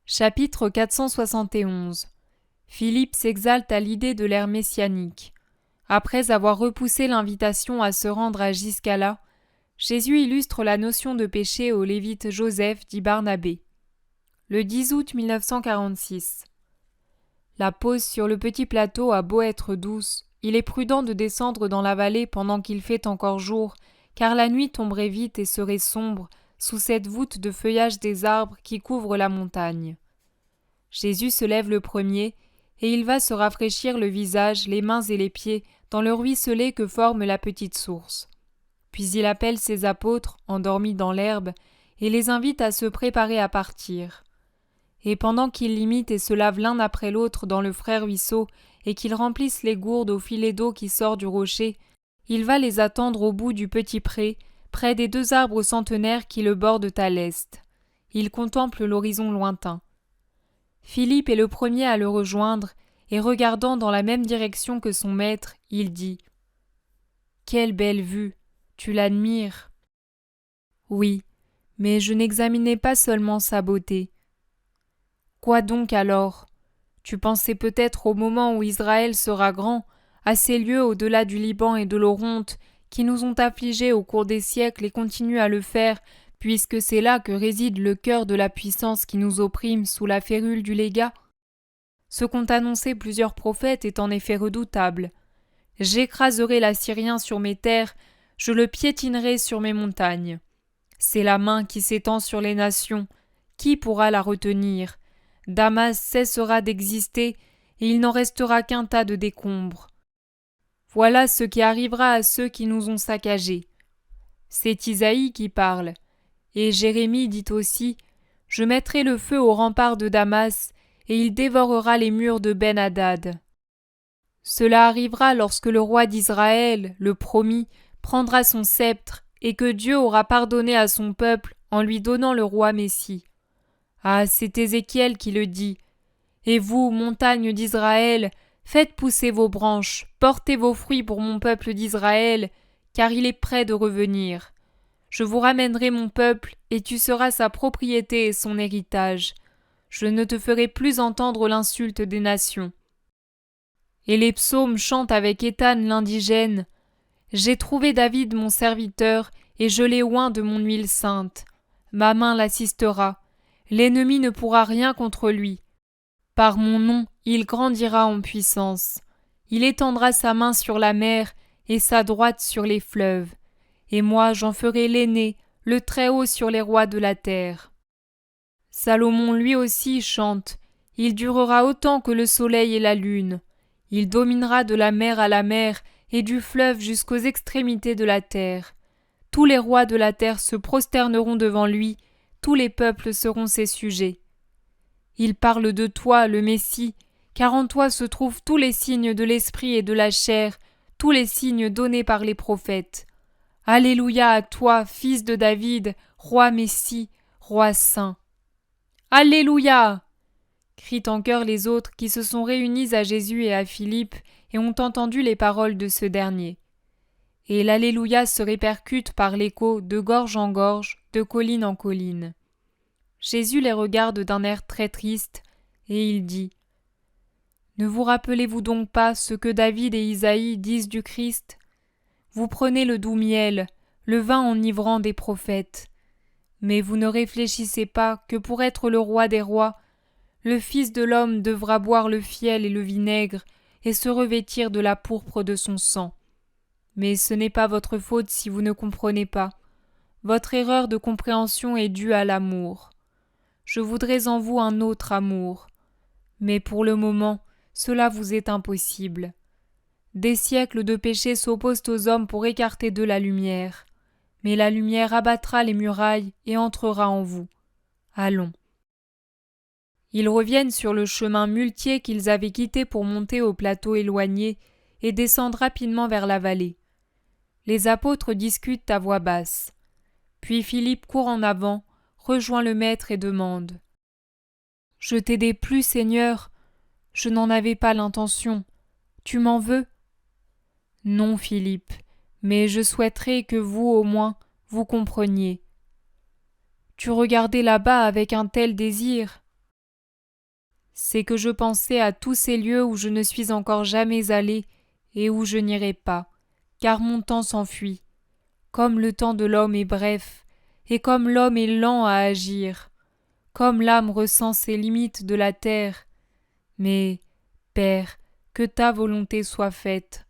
Chapitre 471. Philippe s'exalte à l'idée de l'ère messianique. Après avoir repoussé l'invitation à se rendre à Giscala, Jésus illustre la notion de péché au lévite Joseph dit Barnabé. Le 10 août 1946. La pause sur le petit plateau a beau être douce, il est prudent de descendre dans la vallée pendant qu'il fait encore jour, car la nuit tomberait vite et serait sombre sous cette voûte de feuillage des arbres qui couvre la montagne. Jésus se lève le premier, et il va se rafraîchir le visage, les mains et les pieds dans le ruisselet que forme la petite source. Puis il appelle ses apôtres, endormis dans l'herbe, et les invite à se préparer à partir. Et pendant qu'ils l'imitent et se lavent l'un après l'autre dans le frais ruisseau, et qu'ils remplissent les gourdes au filet d'eau qui sort du rocher, il va les attendre au bout du petit pré, près des 2 arbres centenaires qui le bordent à l'est. Il contemple l'horizon lointain. Philippe est le premier à le rejoindre, et regardant dans la même direction que son maître, il dit « Quelle belle vue! Tu l'admires ?» « Oui, mais je n'examinais pas seulement sa beauté. »« Quoi donc alors ? Tu pensais peut-être au moment où Israël sera grand, à ces lieux au-delà du Liban et de l'Oronte, qui nous ont affligés au cours des siècles et continuent à le faire, puisque c'est là que réside le cœur de la puissance qui nous opprime sous la férule du légat. Ce qu'ont annoncé plusieurs prophètes est en effet redoutable. J'écraserai l'Assyrien sur mes terres, je le piétinerai sur mes montagnes. C'est la main qui s'étend sur les nations. Qui pourra la retenir ? Damas cessera d'exister, et il n'en restera qu'un tas de décombres. Voilà ce qui arrivera à ceux qui nous ont saccagés. C'est Isaïe qui parle. Et Jérémie dit aussi « Je mettrai le feu aux remparts de Damas, et il dévorera les murs de Ben-Hadad. » Cela arrivera lorsque le roi d'Israël, le promis, prendra son sceptre, et que Dieu aura pardonné à son peuple en lui donnant le roi Messie. Ah, c'est Ézéchiel qui le dit. « Et vous, montagnes d'Israël, faites pousser vos branches, portez vos fruits pour mon peuple d'Israël, car il est prêt de revenir. » Je vous ramènerai mon peuple, et tu seras sa propriété et son héritage. Je ne te ferai plus entendre l'insulte des nations. Et les psaumes chantent avec Éthan l'indigène. J'ai trouvé David mon serviteur, et je l'ai oint de mon huile sainte. Ma main l'assistera. L'ennemi ne pourra rien contre lui. Par mon nom, il grandira en puissance. Il étendra sa main sur la mer, et sa droite sur les fleuves. Et moi j'en ferai l'aîné, le Très-Haut sur les rois de la terre. Salomon lui aussi chante, il durera autant que le soleil et la lune. Il dominera de la mer à la mer et du fleuve jusqu'aux extrémités de la terre. Tous les rois de la terre se prosterneront devant lui, tous les peuples seront ses sujets. Il parle de toi, le Messie, car en toi se trouvent tous les signes de l'esprit et de la chair, tous les signes donnés par les prophètes. Alléluia à toi, fils de David, roi Messie, roi saint. Alléluia ! Crient en chœur les autres qui se sont réunis à Jésus et à Philippe et ont entendu les paroles de ce dernier. Et l'Alléluia se répercute par l'écho de gorge en gorge, de colline en colline. Jésus les regarde d'un air très triste et il dit « Ne vous rappelez-vous donc pas ce que David et Isaïe disent du Christ ? Vous prenez le doux miel, le vin enivrant des prophètes. Mais vous ne réfléchissez pas que pour être le roi des rois, le Fils de l'homme devra boire le fiel et le vinaigre et se revêtir de la pourpre de son sang. Mais ce n'est pas votre faute si vous ne comprenez pas. Votre erreur de compréhension est due à l'amour. Je voudrais en vous un autre amour. Mais pour le moment, cela vous est impossible. Des siècles de péché s'opposent aux hommes pour écarter d'eux la lumière. Mais la lumière abattra les murailles et entrera en vous. Allons. » Ils reviennent sur le chemin muletier qu'ils avaient quitté pour monter au plateau éloigné et descendent rapidement vers la vallée. Les apôtres discutent à voix basse. Puis Philippe court en avant, rejoint le maître et demande « Je t'ai déplu, Seigneur. Je n'en avais pas l'intention. Tu m'en veux ? » « Non, Philippe, mais je souhaiterais que vous, au moins, vous compreniez. » « Tu regardais là-bas avec un tel désir. » c'est que je pensais à tous ces lieux où je ne suis encore jamais allé et où je n'irai pas, car mon temps s'enfuit. Comme le temps de l'homme est bref, et comme l'homme est lent à agir, comme l'âme ressent ses limites de la terre. Mais, Père, que ta volonté soit faite.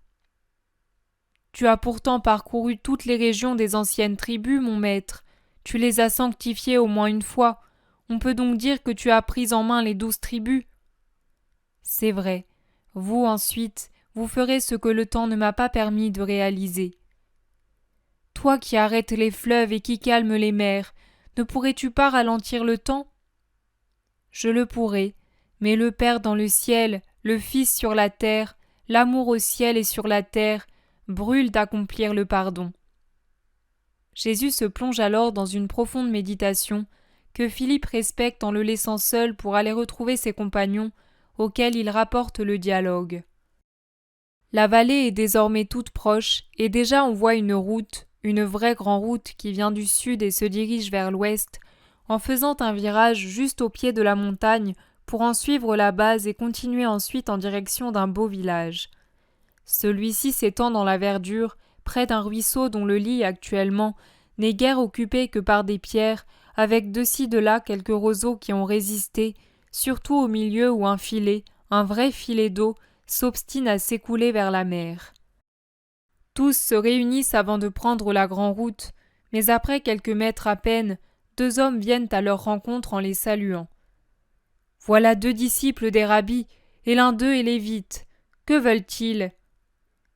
Tu as pourtant parcouru toutes les régions des anciennes tribus, mon maître. Tu les as sanctifiées au moins une fois. On peut donc dire que tu as pris en main les 12 tribus. C'est vrai. Vous, ensuite, vous ferez ce que le temps ne m'a pas permis de réaliser. Toi qui arrêtes les fleuves et qui calmes les mers, ne pourrais-tu pas ralentir le temps? Je le pourrais, mais le Père dans le ciel, le Fils sur la terre, l'amour au ciel et sur la terre, brûlent d'accomplir le pardon. Jésus se plonge alors dans une profonde méditation que Philippe respecte en le laissant seul pour aller retrouver ses compagnons auxquels il rapporte le dialogue. La vallée est désormais toute proche et déjà on voit une route, une vraie grande route qui vient du sud et se dirige vers l'ouest, en faisant un virage juste au pied de la montagne pour en suivre la base et continuer ensuite en direction d'un beau village. Celui-ci s'étend dans la verdure, près d'un ruisseau dont le lit actuellement n'est guère occupé que par des pierres, avec de-ci de-là quelques roseaux qui ont résisté, surtout au milieu où un filet, un vrai filet d'eau, s'obstine à s'écouler vers la mer. Tous se réunissent avant de prendre la grande route, mais après quelques mètres à peine, 2 hommes viennent à leur rencontre en les saluant. Voilà 2 disciples des rabbis, et l'un d'eux est lévite. Que veulent-ils?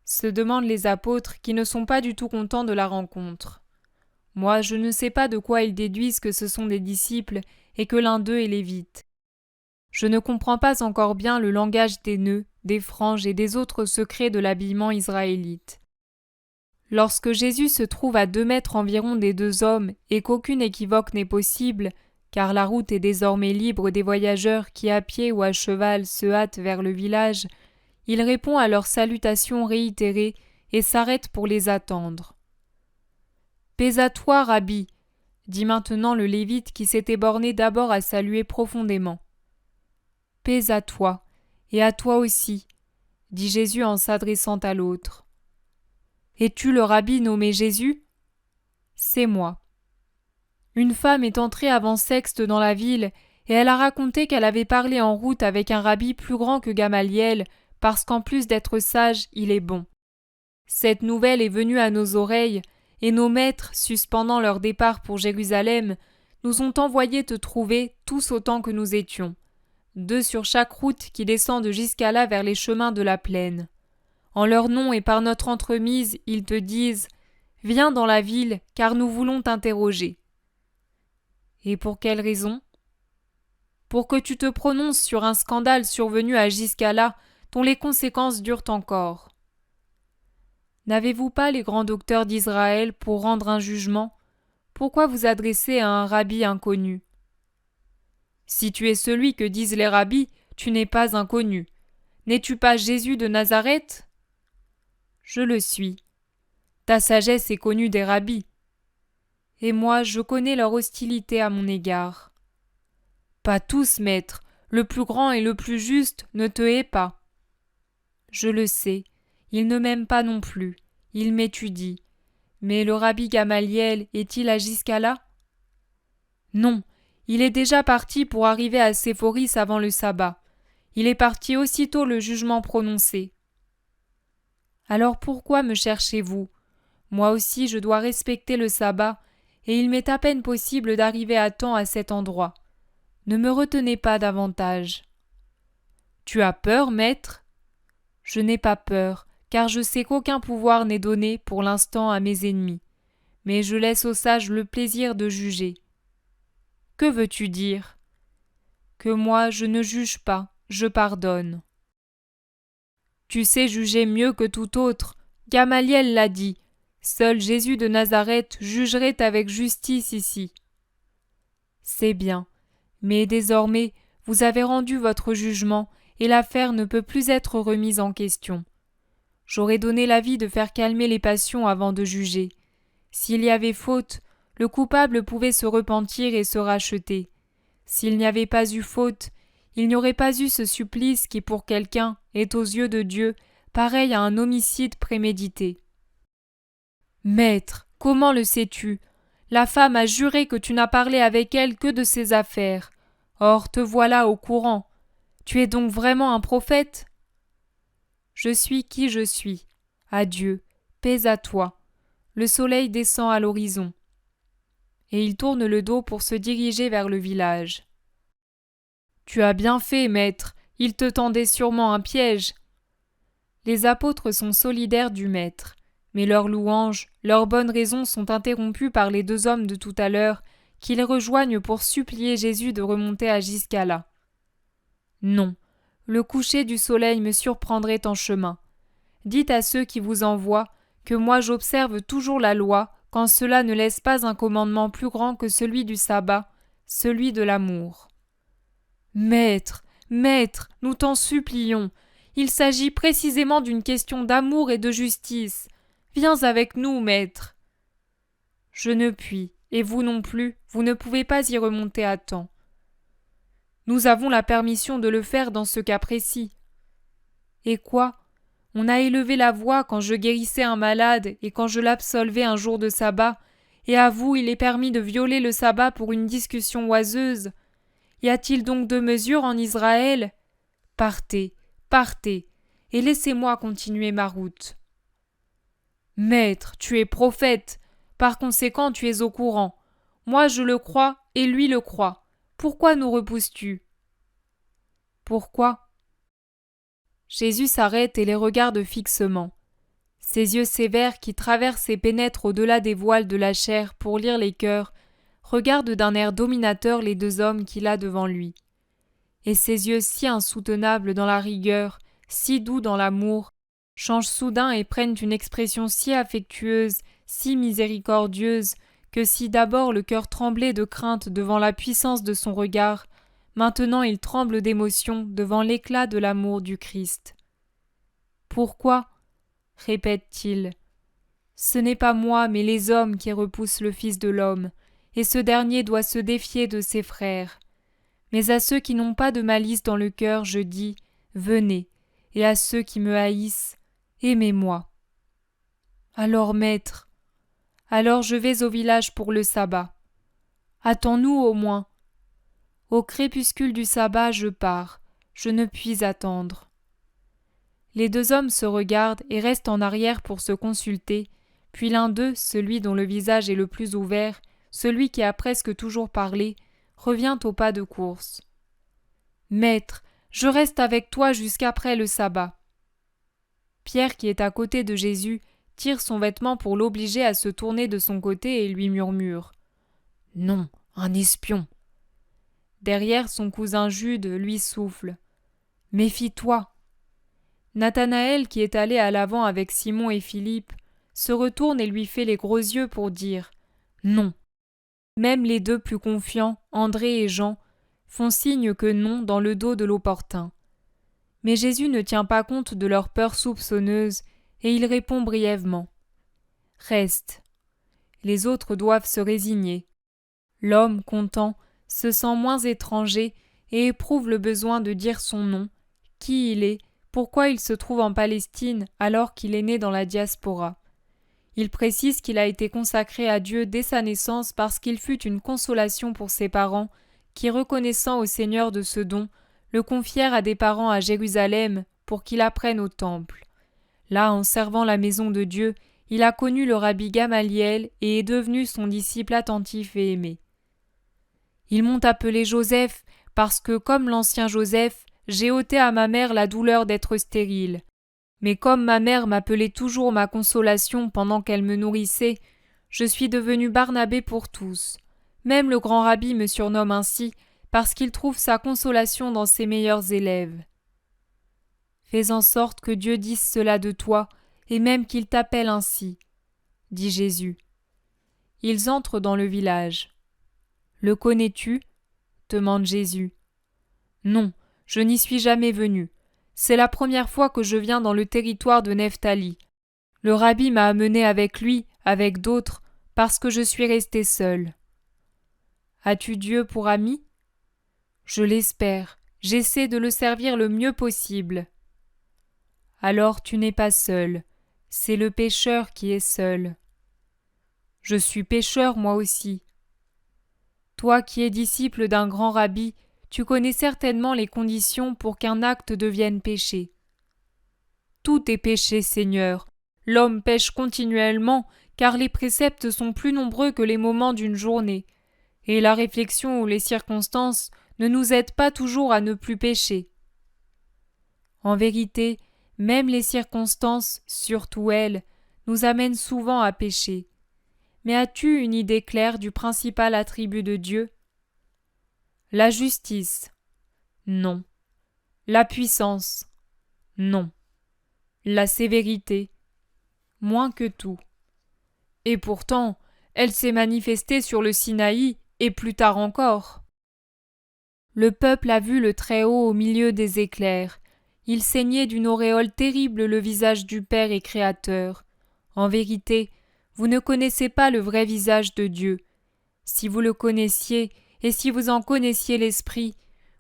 Se demandent les apôtres qui ne sont pas du tout contents de la rencontre. Moi, je ne sais pas de quoi ils déduisent que ce sont des disciples et que l'un d'eux est lévite. Je ne comprends pas encore bien le langage des nœuds, des franges et des autres secrets de l'habillement israélite. Lorsque Jésus se trouve à 2 mètres environ des 2 hommes et qu'aucune équivoque n'est possible, car la route est désormais libre des voyageurs qui à pied ou à cheval se hâtent vers le village, il répond à leurs salutations réitérées et s'arrête pour les attendre. « Paix à toi, Rabbi !» dit maintenant le Lévite qui s'était borné d'abord à saluer profondément. « Paix à toi, et à toi aussi !» dit Jésus en s'adressant à l'autre. « Es-tu le Rabbi nommé Jésus ?» ?»« C'est moi. » Une femme est entrée avant Sexte dans la ville, et elle a raconté qu'elle avait parlé en route avec un rabbi plus grand que Gamaliel, parce qu'en plus d'être sage, il est bon. Cette nouvelle est venue à nos oreilles, et nos maîtres, suspendant leur départ pour Jérusalem, nous ont envoyé te trouver tous autant que nous étions. 2 sur chaque route qui descendent jusqu'à là vers les chemins de la plaine. En leur nom et par notre entremise, ils te disent « Viens dans la ville, car nous voulons t'interroger. » Et pour quelle raison? Pour que tu te prononces sur un scandale survenu à Giscala, dont les conséquences durent encore. N'avez-vous pas les grands docteurs d'Israël pour rendre un jugement? Pourquoi vous adresser à un rabbi inconnu? Si tu es celui que disent les rabbis, tu n'es pas inconnu. N'es-tu pas Jésus de Nazareth? Je le suis. Ta sagesse est connue des rabbis. Et moi, je connais leur hostilité à mon égard. Pas tous, maître, le plus grand et le plus juste ne te hait pas. Je le sais, il ne m'aime pas non plus, il m'étudie. Mais le rabbi Gamaliel est-il à Giscala? Non, il est déjà parti pour arriver à Séphoris avant le sabbat. Il est parti aussitôt le jugement prononcé. Alors pourquoi me cherchez-vous? Moi aussi je dois respecter le sabbat, et il m'est à peine possible d'arriver à temps à cet endroit. Ne me retenez pas davantage. Tu as peur, maître? Je n'ai pas peur, car je sais qu'aucun pouvoir n'est donné pour l'instant à mes ennemis. Mais je laisse aux sages le plaisir de juger. Que veux-tu dire? Que moi je ne juge pas, je pardonne. Tu sais juger mieux que tout autre. Gamaliel l'a dit. Seul Jésus de Nazareth jugerait avec justice ici. C'est bien, mais désormais vous avez rendu votre jugement et l'affaire ne peut plus être remise en question. J'aurais donné l'avis de faire calmer les passions avant de juger. S'il y avait faute, le coupable pouvait se repentir et se racheter. S'il n'y avait pas eu faute, il n'y aurait pas eu ce supplice qui pour quelqu'un est aux yeux de Dieu pareil à un homicide prémédité. Maître, comment le sais-tu? La femme a juré que tu n'as parlé avec elle que de ses affaires. Or te voilà au courant. Tu es donc vraiment un prophète? Je suis qui je suis. Adieu, paix à toi. Le soleil descend à l'horizon. Et il tourne le dos pour se diriger vers le village. Tu as bien fait, maître, il te tendait sûrement un piège. Les apôtres sont solidaires du maître, mais leurs louanges, leurs bonnes raisons sont interrompues par les deux hommes de tout à l'heure qui les rejoignent pour supplier Jésus de remonter à Giscala. Non, le coucher du soleil me surprendrait en chemin. Dites à ceux qui vous envoient que moi j'observe toujours la loi quand cela ne laisse pas un commandement plus grand que celui du sabbat, celui de l'amour. Maître, maître, nous t'en supplions, il s'agit précisément d'une question d'amour et de justice. Viens avec nous, maître. Je ne puis, et vous non plus, vous ne pouvez pas y remonter à temps. Nous avons la permission de le faire dans ce cas précis. Et quoi? On a élevé la voix quand je guérissais un malade et quand je l'absolvais un jour de sabbat, et à vous il est permis de violer le sabbat pour une discussion oiseuse. Y a-t-il donc deux mesures en Israël? Partez, partez, et laissez-moi continuer ma route. Maître, tu es prophète, par conséquent tu es au courant. Moi je le crois et lui le croit. Pourquoi nous repousses-tu? Pourquoi? Jésus s'arrête et les regarde fixement. Ses yeux sévères qui traversent et pénètrent au-delà des voiles de la chair pour lire les cœurs, regardent d'un air dominateur les deux hommes qu'il a devant lui. Et ses yeux si insoutenables dans la rigueur, si doux dans l'amour, changent soudain et prennent une expression si affectueuse, si miséricordieuse, que si d'abord le cœur tremblait de crainte devant la puissance de son regard, maintenant il tremble d'émotion devant l'éclat de l'amour du Christ. Pourquoi? Répète-t-il. Ce n'est pas moi, mais les hommes qui repoussent le Fils de l'homme, et ce dernier doit se défier de ses frères. Mais à ceux qui n'ont pas de malice dans le cœur, je dis, venez, et à ceux qui me haïssent, aimez-moi. Alors, maître, alors je vais au village pour le sabbat. Attends-nous au moins. Au crépuscule du sabbat, je pars, je ne puis attendre. Les deux hommes se regardent et restent en arrière pour se consulter, puis l'un d'eux, celui dont le visage est le plus ouvert, celui qui a presque toujours parlé, revient au pas de course. Maître, je reste avec toi jusqu'après le sabbat. Pierre, qui est à côté de Jésus, tire son vêtement pour l'obliger à se tourner de son côté et lui murmure. Non, un espion. Derrière, son cousin Jude lui souffle. Méfie-toi. Nathanaël, qui est allé à l'avant avec Simon et Philippe, se retourne et lui fait les gros yeux pour dire non. Même les deux plus confiants, André et Jean, font signe que non dans le dos de l'opportun. Mais Jésus ne tient pas compte de leur peur soupçonneuse et il répond brièvement. Reste. Les autres doivent se résigner. L'homme, content, se sent moins étranger et éprouve le besoin de dire son nom, qui il est, pourquoi il se trouve en Palestine alors qu'il est né dans la diaspora. Il précise qu'il a été consacré à Dieu dès sa naissance parce qu'il fut une consolation pour ses parents, qui, reconnaissant au Seigneur de ce don, le confièrent à des parents à Jérusalem pour qu'il apprenne au temple. Là, en servant la maison de Dieu, il a connu le rabbi Gamaliel et est devenu son disciple attentif et aimé. Ils m'ont appelé Joseph parce que, comme l'ancien Joseph, j'ai ôté à ma mère la douleur d'être stérile. Mais comme ma mère m'appelait toujours ma consolation pendant qu'elle me nourrissait, je suis devenu Barnabé pour tous. Même le grand rabbi me surnomme ainsi parce qu'il trouve sa consolation dans ses meilleurs élèves. Fais en sorte que Dieu dise cela de toi, et même qu'il t'appelle ainsi, dit Jésus. Ils entrent dans le village. Le connais-tu? Demande Jésus. Non, je n'y suis jamais venu. C'est la première fois que je viens dans le territoire de Nephtali. Le rabbi m'a amené avec lui, avec d'autres, parce que je suis resté seul. As-tu Dieu pour ami? Je l'espère, J'essaie de le servir le mieux possible. Alors tu n'es pas seul, c'est le pécheur qui est seul. Je suis pécheur moi aussi. Toi qui es disciple d'un grand rabbi, tu connais certainement les conditions pour qu'un acte devienne péché. Tout est péché, Seigneur. L'homme pêche continuellement, car les préceptes sont plus nombreux que les moments d'une journée, et la réflexion ou les circonstances ne nous aident pas toujours à ne plus pécher. En vérité, même les circonstances, surtout elles, nous amènent souvent à pécher. Mais as-tu une idée claire du principal attribut de Dieu? La justice? Non. La puissance? Non. La sévérité? Moins que tout. Et pourtant, elle s'est manifestée sur le Sinaï et plus tard encore. Le peuple a vu le Très-Haut au milieu des éclairs. Il ceignait d'une auréole terrible le visage du Père et Créateur. En vérité, vous ne connaissez pas le vrai visage de Dieu. Si vous le connaissiez, et si vous en connaissiez l'esprit,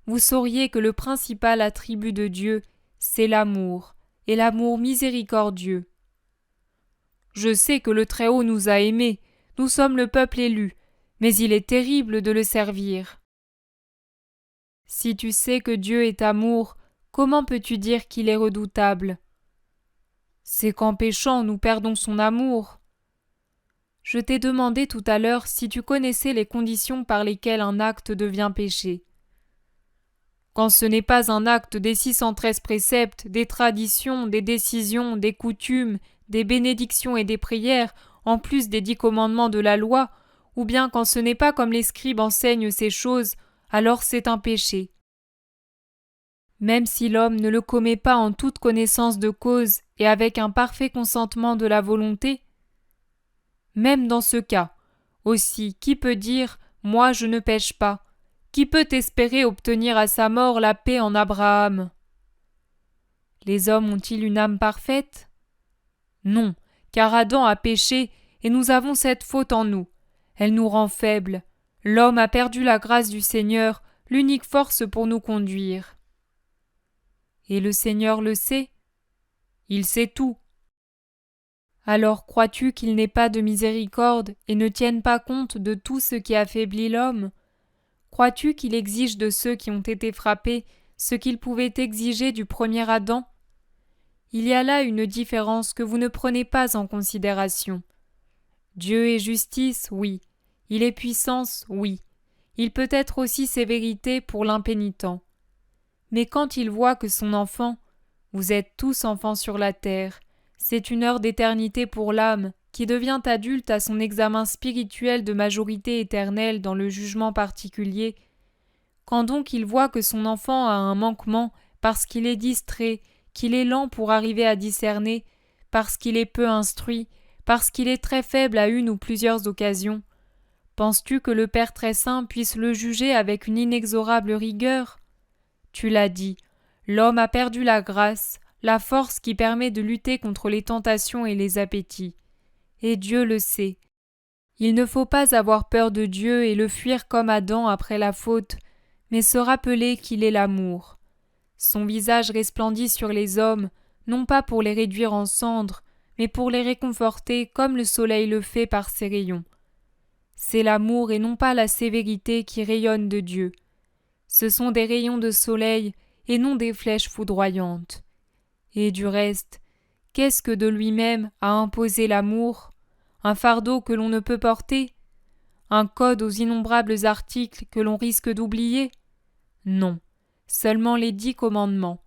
vous sauriez que le principal attribut de Dieu, c'est l'amour, et l'amour miséricordieux. Je sais que le Très-Haut nous a aimés, nous sommes le peuple élu, mais il est terrible de le servir. Si tu sais que Dieu est amour, comment peux-tu dire qu'il est redoutable? C'est qu'en péchant nous perdons son amour. Je t'ai demandé tout à l'heure si tu connaissais les conditions par lesquelles un acte devient péché. Quand ce n'est pas un acte des 613 préceptes, des traditions, des décisions, des coutumes, des bénédictions et des prières, en plus des 10 commandements de la loi, ou bien quand ce n'est pas comme les scribes enseignent ces choses, alors c'est un péché. Même si l'homme ne le commet pas en toute connaissance de cause et avec un parfait consentement de la volonté, même dans ce cas, aussi, qui peut dire « Moi je ne pêche pas » ? Qui peut espérer obtenir à sa mort la paix en Abraham? Les hommes ont-ils une âme parfaite? Non, car Adam a péché et nous avons cette faute en nous. Elle nous rend faibles. L'homme a perdu la grâce du Seigneur, l'unique force pour nous conduire. Et le Seigneur le sait? Il sait tout. Alors crois-tu qu'il n'ait pas de miséricorde et ne tienne pas compte de tout ce qui affaiblit l'homme? Crois-tu qu'il exige de ceux qui ont été frappés ce qu'il pouvait exiger du premier Adam? Il y a là une différence que vous ne prenez pas en considération. Dieu est justice, oui. Il est puissance, oui. Il peut être aussi sévérité pour l'impénitent. Mais quand il voit que son enfant, vous êtes tous enfants sur la terre, c'est une heure d'éternité pour l'âme qui devient adulte à son examen spirituel de majorité éternelle dans le jugement particulier, quand donc il voit que son enfant a un manquement parce qu'il est distrait, qu'il est lent pour arriver à discerner, parce qu'il est peu instruit, parce qu'il est très faible à une ou plusieurs occasions, penses-tu que le Père très saint puisse le juger avec une inexorable rigueur? Tu l'as dit, l'homme a perdu la grâce, la force qui permet de lutter contre les tentations et les appétits. Et Dieu le sait. Il ne faut pas avoir peur de Dieu et le fuir comme Adam après la faute, mais se rappeler qu'il est l'amour. Son visage resplendit sur les hommes, non pas pour les réduire en cendres, mais pour les réconforter comme le soleil le fait par ses rayons. C'est l'amour et non pas la sévérité qui rayonnent de Dieu. Ce sont des rayons de soleil et non des flèches foudroyantes. Et du reste, qu'est-ce que de lui-même a imposé l'amour? Un fardeau que l'on ne peut porter? Un code aux innombrables articles que l'on risque d'oublier? Non, seulement les 10 commandements.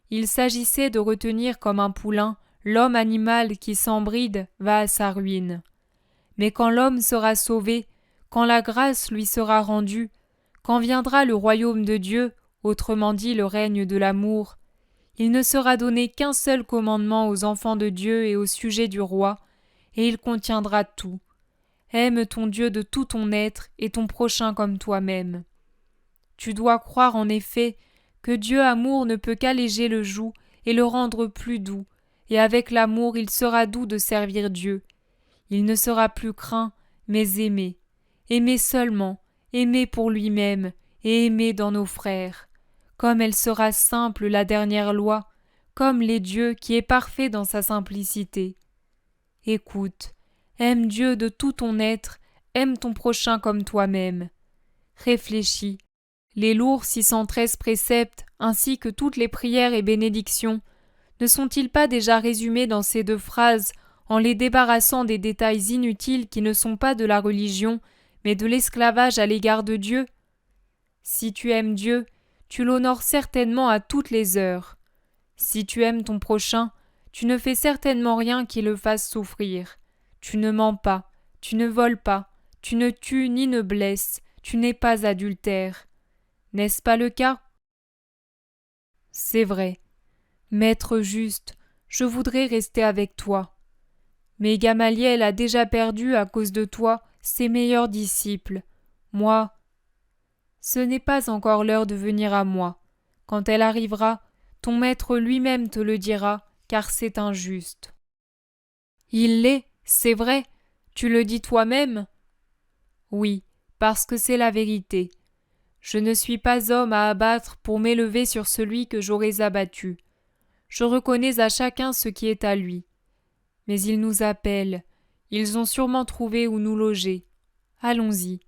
Il s'agissait de retenir comme un poulain l'homme animal qui sans bride va à sa ruine. Mais quand l'homme sera sauvé, quand la grâce lui sera rendue, quand viendra le royaume de Dieu, autrement dit le règne de l'amour, il ne sera donné qu'un seul commandement aux enfants de Dieu et au sujet du roi, et il contiendra tout. Aime ton Dieu de tout ton être et ton prochain comme toi-même. Tu dois croire en effet que Dieu amour ne peut qu'alléger le joug et le rendre plus doux, et avec l'amour il sera doux de servir Dieu. Il ne sera plus craint, mais aimé seulement, aimé pour lui-même et aimé dans nos frères. comme elle sera simple la dernière loi, comme l'est Dieu qui est parfait dans sa simplicité. Écoute, aime Dieu de tout ton être, aime ton prochain comme toi-même. Réfléchis. Les lourds 613 préceptes, ainsi que toutes les prières et bénédictions, ne sont-ils pas déjà résumés dans ces 2 phrases en les débarrassant des détails inutiles qui ne sont pas de la religion, mais de l'esclavage à l'égard de Dieu? Si tu aimes Dieu, tu l'honores certainement à toutes les heures. Si tu aimes ton prochain, tu ne fais certainement rien qui le fasse souffrir. Tu ne mens pas, tu ne voles pas, tu ne tues ni ne blesses, tu n'es pas adultère. N'est-ce pas le cas? C'est vrai. Maître juste, je voudrais rester avec toi. Mais Gamaliel a déjà perdu à cause de toi ses meilleurs disciples. Moi, ce n'est pas encore l'heure de venir à moi. Quand elle arrivera, ton maître lui-même te le dira, car c'est injuste. Il l'est, c'est vrai, tu le dis toi-même? Oui, parce que c'est la vérité. Je ne suis pas homme à abattre pour m'élever sur celui que j'aurais abattu. Je reconnais à chacun ce qui est à lui. Mais ils nous appellent, ils ont sûrement trouvé où nous loger. Allons-y.